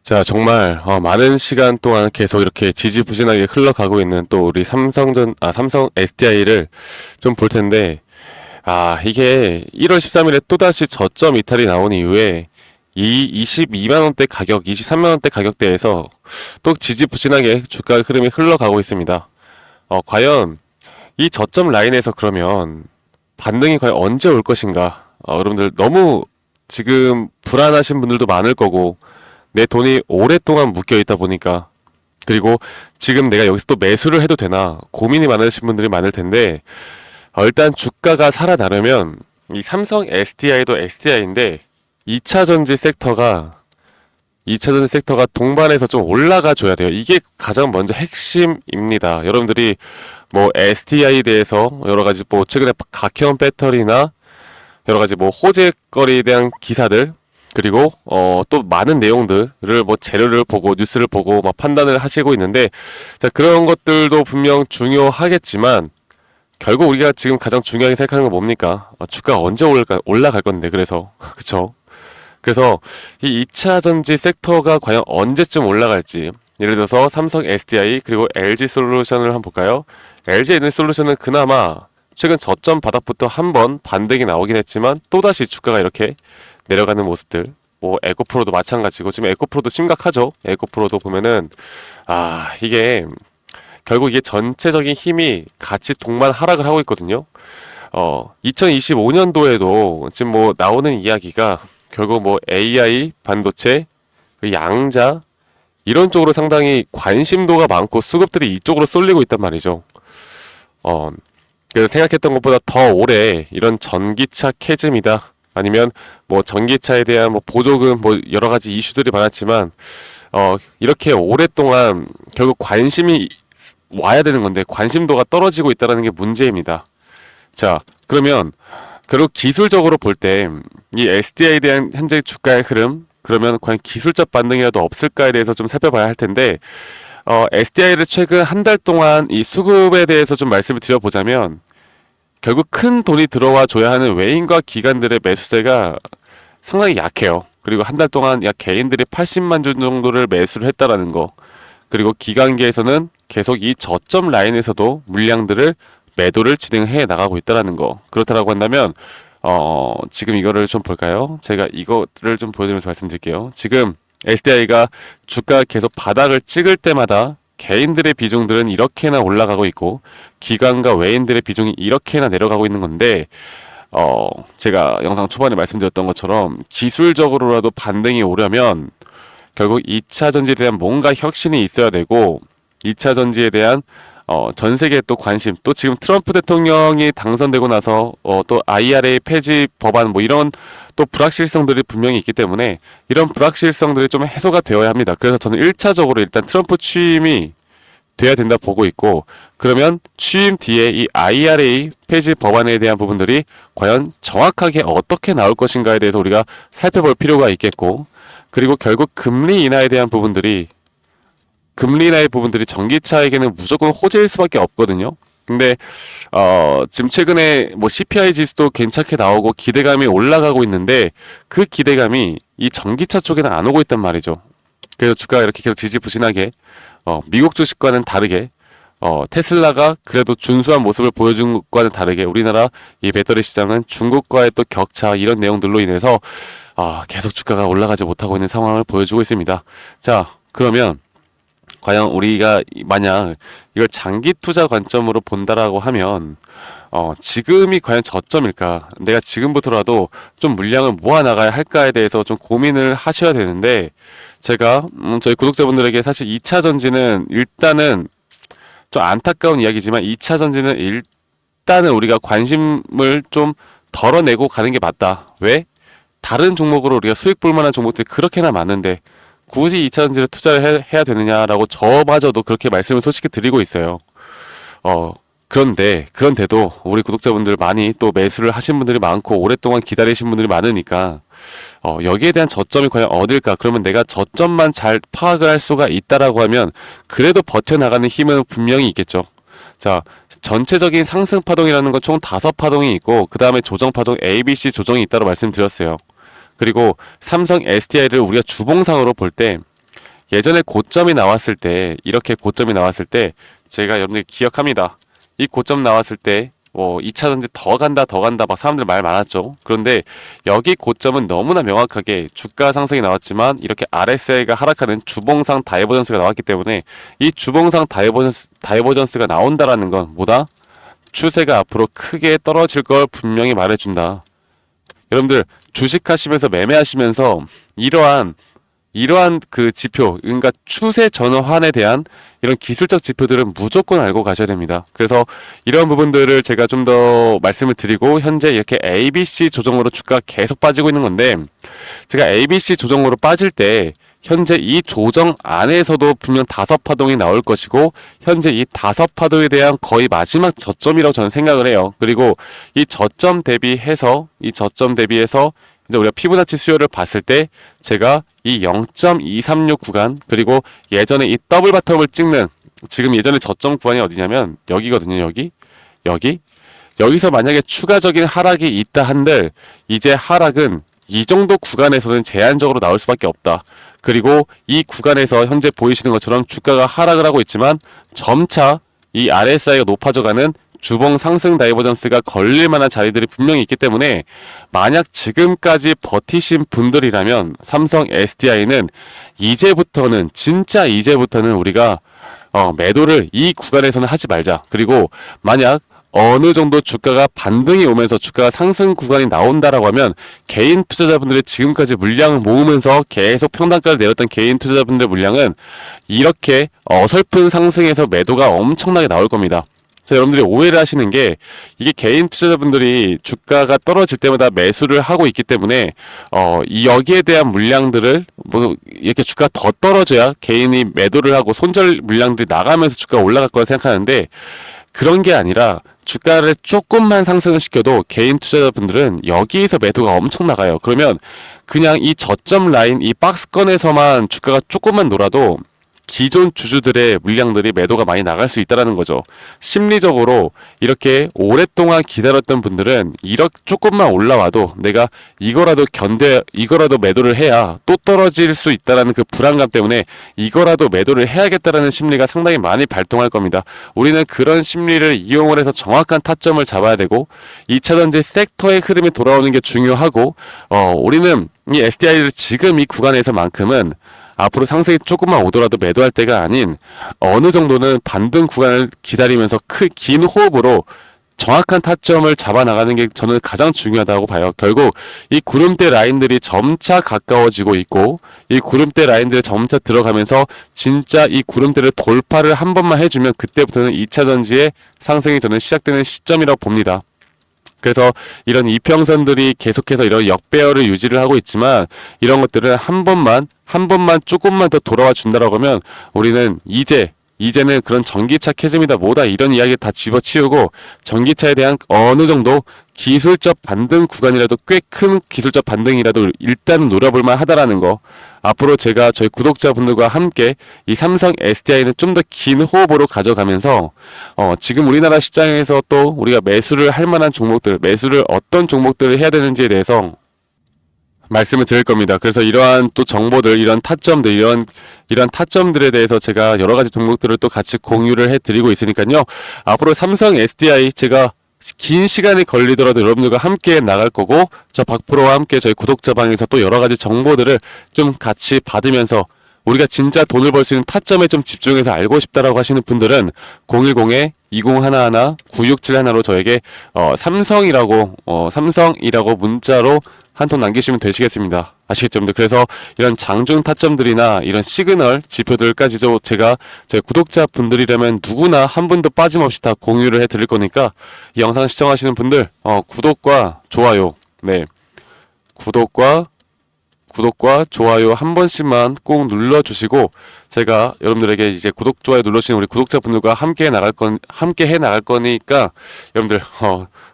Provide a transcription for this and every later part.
자, 정말 많은 시간 동안 계속 이렇게 지지부진하게 흘러가고 있는 또 우리 삼성 SDI를 좀 볼 텐데, 이게 1월 13일에 또다시 저점 이탈이 나온 이후에 이 22만 원대 가격, 23만 원대 가격대에서 또 지지부진하게 주가 흐름이 흘러가고 있습니다. 과연 이 저점 라인에서 그러면 반등이 과연 언제 올 것인가? 여러분들 너무 지금 불안하신 분들도 많을 거고, 내 돈이 오랫동안 묶여 있다 보니까, 그리고 지금 내가 여기서 또 매수를 해도 되나 고민이 많으신 분들이 많을 텐데, 일단 주가가 살아나려면 이 삼성 SDI도 SDI인데 2차 전지 섹터가 동반해서 좀 올라가 줘야 돼요. 이게 가장 먼저 핵심입니다. 여러분들이 뭐 SDI에 대해서 여러 가지 뭐 최근에 각형 배터리나 여러 가지 뭐 호재거리에 대한 기사들, 그리고 또 많은 내용들을 뭐 재료를 보고 뉴스를 보고 막 판단을 하시고 있는데, 자, 그런 것들도 분명 중요하겠지만 결국 우리가 지금 가장 중요하게 생각하는 건 뭡니까? 주가가 언제 올라갈 건데. 그래서 그쵸? 그래서 이 2차 전지 섹터가 과연 언제쯤 올라갈지, 예를 들어서 삼성 SDI 그리고 LG 솔루션을 한번 볼까요? LG 에너지 솔루션은 그나마 최근 저점 바닥부터 한번 반등이 나오긴 했지만 또다시 주가가 이렇게 내려가는 모습들, 뭐 에코프로도 마찬가지고, 지금 에코프로도 심각하죠. 에코프로도 보면은 이게 결국 이게 전체적인 힘이 같이 동반 하락을 하고 있거든요. 2025년도에도 지금 뭐 나오는 이야기가 결국 뭐 AI 반도체, 그 양자 이런 쪽으로 상당히 관심도가 많고 수급들이 이쪽으로 쏠리고 있단 말이죠. 그래서 생각했던 것보다 더 오래 이런 전기차 캐즘이다, 아니면 뭐 전기차에 대한 뭐 보조금, 뭐 여러 가지 이슈들이 많았지만 이렇게 오랫동안 결국 관심이 와야 되는 건데 관심도가 떨어지고 있다는 게 문제입니다. 자, 그러면 결국 기술적으로 볼 때 이 SDI에 대한 현재 주가의 흐름, 그러면 과연 기술적 반등이라도 없을까에 대해서 좀 살펴봐야 할 텐데, SDI를 최근 한 달 동안 이 수급에 대해서 좀 말씀을 드려보자면, 결국 큰 돈이 들어와 줘야 하는 외인과 기관들의 매수세가 상당히 약해요. 그리고 한 달 동안 약 개인들이 80만 주 정도를 매수를 했다라는 거, 그리고 기관계에서는 계속 이 저점 라인에서도 물량들을 매도를 진행해 나가고 있다라는 거. 그렇다라고 한다면 지금 이거를 좀 볼까요? 제가 이거를 좀 보여드리면서 말씀드릴게요. 지금 SDI가 주가 계속 바닥을 찍을 때마다 개인들의 비중들은 이렇게나 올라가고 있고, 기관과 외인들의 비중이 이렇게나 내려가고 있는 건데, 제가 영상 초반에 말씀드렸던 것처럼 기술적으로라도 반등이 오려면 결국 2차 전지에 대한 뭔가 혁신이 있어야 되고, 2차 전지에 대한 전 세계의 또 관심, 또 지금 트럼프 대통령이 당선되고 나서 또 IRA 폐지 법안, 뭐 이런 또 불확실성들이 분명히 있기 때문에 이런 불확실성들이 좀 해소가 되어야 합니다. 그래서 저는 1차적으로 일단 트럼프 취임이 돼야 된다 보고 있고, 그러면 취임 뒤에 이 IRA 폐지 법안에 대한 부분들이 과연 정확하게 어떻게 나올 것인가에 대해서 우리가 살펴볼 필요가 있겠고, 그리고 결국 금리 인하에 대한 부분들이 전기차에게는 무조건 호재일 수밖에 없거든요. 근데 지금 최근에 뭐 CPI 지수도 괜찮게 나오고 기대감이 올라가고 있는데, 그 기대감이 이 전기차 쪽에는 안 오고 있단 말이죠. 그래서 주가가 이렇게 계속 지지부진하게 미국 주식과는 다르게 테슬라가 그래도 준수한 모습을 보여준 것과는 다르게 우리나라 이 배터리 시장은 중국과의 또 격차, 이런 내용들로 인해서 계속 주가가 올라가지 못하고 있는 상황을 보여주고 있습니다. 자, 그러면 과연 우리가 만약 이걸 장기 투자 관점으로 본다라고 하면 지금이 과연 저점일까? 내가 지금부터라도 좀 물량을 모아 나가야 할까에 대해서 좀 고민을 하셔야 되는데, 제가 저희 구독자분들에게 사실 2차 전지는 일단은 좀 안타까운 이야기지만 2차 전지는 일단은 우리가 관심을 좀 덜어내고 가는 게 맞다. 왜? 다른 종목으로 우리가 수익 볼 만한 종목들이 그렇게나 많은데 굳이 2차 전지를 투자를 해야 되느냐라고 저마저도 그렇게 말씀을 솔직히 드리고 있어요. 그런데도 우리 구독자분들 많이 또 매수를 하신 분들이 많고 오랫동안 기다리신 분들이 많으니까 여기에 대한 저점이 과연 어딜까? 그러면 내가 저점만 잘 파악을 할 수가 있다라고 하면 그래도 버텨나가는 힘은 분명히 있겠죠. 자, 전체적인 상승 파동이라는 건 총 5파동이 있고, 그 다음에 조정 파동 ABC 조정이 있다고 말씀드렸어요. 그리고 삼성 SDI를 우리가 주봉상으로 볼 때 예전에 고점이 나왔을 때, 이렇게 고점이 나왔을 때 제가 여러분들 기억합니다. 이 고점 나왔을 때 2차전지 더 간다 더 간다 막 사람들 말 많았죠. 그런데 여기 고점은 너무나 명확하게 주가 상승이 나왔지만 이렇게 RSI가 하락하는 주봉상 다이버전스가 나왔기 때문에 이 주봉상 다이버전스가 나온다라는 건 뭐다? 추세가 앞으로 크게 떨어질 걸 분명히 말해준다. 여러분들 주식하시면서 매매하시면서 이러한 그 지표, 그러니까 추세 전환에 대한 이런 기술적 지표들은 무조건 알고 가셔야 됩니다. 그래서 이런 부분들을 제가 좀 더 말씀을 드리고 현재 이렇게 ABC 조정으로 주가가 계속 빠지고 있는 건데 제가 ABC 조정으로 빠질 때 현재 이 조정 안에서도 분명 5파동이 나올 것이고 현재 이 5파동에 대한 거의 마지막 저점이라고 저는 생각을 해요. 그리고 이 저점 대비해서 이제 우리가 피보나치 수요를 봤을 때 제가 이 0.236 구간 그리고 예전에 이 더블 바텀을 찍는 지금 예전에 저점 구간이 어디냐면 여기거든요. 여기서 만약에 추가적인 하락이 있다 한들 이제 하락은 이 정도 구간에서는 제한적으로 나올 수밖에 없다. 그리고 이 구간에서 현재 보이시는 것처럼 주가가 하락을 하고 있지만 점차 이 RSI가 높아져가는 주봉 상승 다이버전스가 걸릴 만한 자리들이 분명히 있기 때문에 만약 지금까지 버티신 분들이라면 삼성 SDI는 진짜 이제부터는 우리가 매도를 이 구간에서는 하지 말자. 그리고 만약 어느 정도 주가가 반등이 오면서 주가가 상승 구간이 나온다라고 하면 개인 투자자분들이 지금까지 물량을 모으면서 계속 평단가를 내렸던 개인 투자자분들 물량은 이렇게 어설픈 상승에서 매도가 엄청나게 나올 겁니다. 그래서 여러분들이 오해를 하시는 게 이게 개인 투자자분들이 주가가 떨어질 때마다 매수를 하고 있기 때문에 여기에 대한 물량들을 이렇게 주가가 더 떨어져야 개인이 매도를 하고 손절 물량들이 나가면서 주가가 올라갈 거라 생각하는데 그런 게 아니라 주가를 조금만 상승을 시켜도 개인 투자자분들은 여기에서 매도가 엄청 나가요. 그러면 그냥 이 저점 라인 이 박스권에서만 주가가 조금만 놀아도 기존 주주들의 물량들이 매도가 많이 나갈 수 있다는 거죠. 심리적으로 이렇게 오랫동안 기다렸던 분들은 이렇게 조금만 올라와도 내가 이거라도 매도를 해야 또 떨어질 수 있다는 그 불안감 때문에 이거라도 매도를 해야겠다라는 심리가 상당히 많이 발동할 겁니다. 우리는 그런 심리를 이용을 해서 정확한 타점을 잡아야 되고 2차전지 섹터의 흐름이 돌아오는 게 중요하고 우리는 이 SDI를 지금 이 구간에서만큼은 앞으로 상승이 조금만 오더라도 매도할 때가 아닌 어느 정도는 반등 구간을 기다리면서 긴 호흡으로 정확한 타점을 잡아 나가는 게 저는 가장 중요하다고 봐요. 결국 이 구름대 라인들이 점차 가까워지고 있고 이 구름대 라인들이 점차 들어가면서 진짜 이 구름대를 돌파를 한 번만 해주면 그때부터는 2차전지의 상승이 저는 시작되는 시점이라고 봅니다. 그래서 이런 이평선들이 계속해서 이런 역배열을 유지를 하고 있지만 이런 것들은 한 번만 조금만 더 돌아와 준다라고 하면 우리는 이제는 그런 전기차 캐즘이다 뭐다 이런 이야기 다 집어치우고 전기차에 대한 어느 정도 기술적 반등 구간이라도 꽤 큰 기술적 반등이라도 일단 노려볼만 하다라는 거. 앞으로 제가 저희 구독자분들과 함께 이 삼성 SDI는 좀 더 긴 호흡으로 가져가면서 지금 우리나라 시장에서 또 우리가 매수를 할 만한 종목들, 매수를 어떤 종목들을 해야 되는지에 대해서 말씀을 드릴 겁니다. 그래서 이러한 또 정보들, 이런 타점들에 대해서 제가 여러 가지 종목들을 또 같이 공유를 해드리고 있으니까요. 앞으로 삼성 SDI 제가 긴 시간이 걸리더라도 여러분들과 함께 나갈 거고 저 박프로와 함께 저희 구독자방에서 또 여러 가지 정보들을 좀 같이 받으면서 우리가 진짜 돈을 벌 수 있는 타점에 좀 집중해서 알고 싶다라고 하시는 분들은 010-2011-9671로 저에게 삼성이라고 문자로 한 통 남기시면 되시겠습니다. 아시겠죠? 그래서 이런 장중 타점들이나 이런 시그널 지표들까지도 제가 저희 구독자분들이라면 누구나 한 분도 빠짐없이 다 공유를 해드릴 거니까 이 영상 시청하시는 분들 구독과 좋아요 구독과 좋아요 한 번씩만 꼭 눌러주시고 제가 여러분들에게 이제 구독 좋아요 눌러주시는 우리 구독자분들과 함께 해 나갈 거니까 여러분들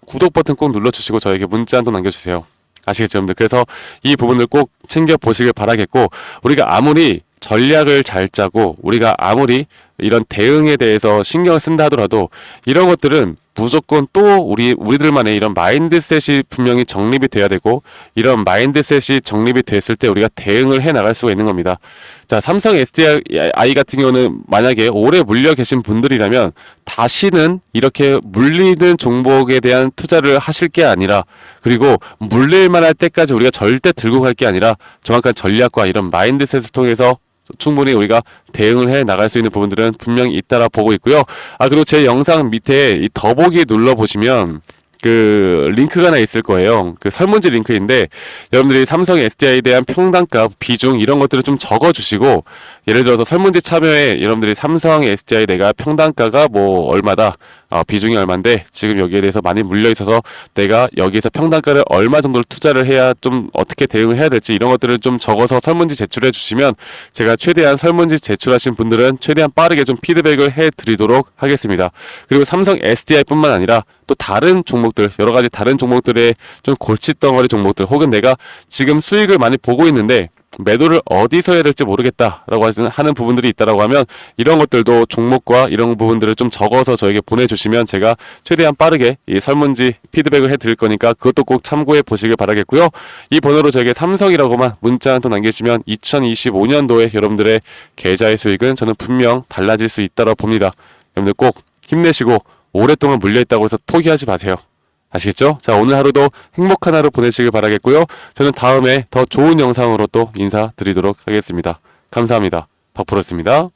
구독 버튼 꼭 눌러주시고 저에게 문자 한 통 남겨주세요. 아시겠죠, 여러분들? 그래서 이 부분을 꼭 챙겨보시길 바라겠고 우리가 아무리 전략을 잘 짜고 우리가 아무리 이런 대응에 대해서 신경을 쓴다 하더라도 이런 것들은 무조건 또 우리들만의 이런 마인드셋이 분명히 정립이 돼야 되고, 이런 마인드셋이 정립이 됐을 때 우리가 대응을 해 나갈 수가 있는 겁니다. 자, 삼성 SDI 같은 경우는 만약에 오래 물려 계신 분들이라면 다시는 이렇게 물리는 종목에 대한 투자를 하실 게 아니라, 그리고 물릴만 할 때까지 우리가 절대 들고 갈 게 아니라 정확한 전략과 이런 마인드셋을 통해서 충분히 우리가 대응을 해 나갈 수 있는 부분들은 분명히 있다라 보고 있고요. 그리고 제 영상 밑에 이 더보기 눌러 보시면 그 링크가 하나 있을 거예요. 그 설문지 링크인데, 여러분들이 삼성 SDI에 대한 평단가, 비중 이런 것들을 좀 적어 주시고, 예를 들어서 설문지 참여에 여러분들이 삼성 SDI 내가 평단가가 뭐 얼마다, 비중이 얼마인데 지금 여기에 대해서 많이 물려 있어서 내가 여기에서 평단가를 얼마 정도를 투자를 해야 좀 어떻게 대응을 해야 될지 이런 것들을 좀 적어서 설문지 제출해 주시면 제가 최대한 설문지 제출하신 분들은 최대한 빠르게 좀 피드백을 해 드리도록 하겠습니다. 그리고 삼성 SDI 뿐만 아니라 또 다른 종목들, 여러 가지 다른 종목들의 좀 골칫덩어리 종목들, 혹은 내가 지금 수익을 많이 보고 있는데 매도를 어디서 해야 될지 모르겠다라고 하는 부분들이 있다라고 하면, 이런 것들도 종목과 이런 부분들을 좀 적어서 저에게 보내주시면 제가 최대한 빠르게 이 설문지 피드백을 해드릴 거니까 그것도 꼭 참고해 보시길 바라겠고요. 이 번호로 저에게 삼성이라고만 문자 한 통 남기시면 2025년도에 여러분들의 계좌의 수익은 저는 분명 달라질 수 있다고 봅니다. 여러분들 꼭 힘내시고 오랫동안 물려있다고 해서 포기하지 마세요. 아시겠죠? 자, 오늘 하루도 행복한 하루 보내시길 바라겠고요. 저는 다음에 더 좋은 영상으로 또 인사드리도록 하겠습니다. 감사합니다. 박프로였습니다.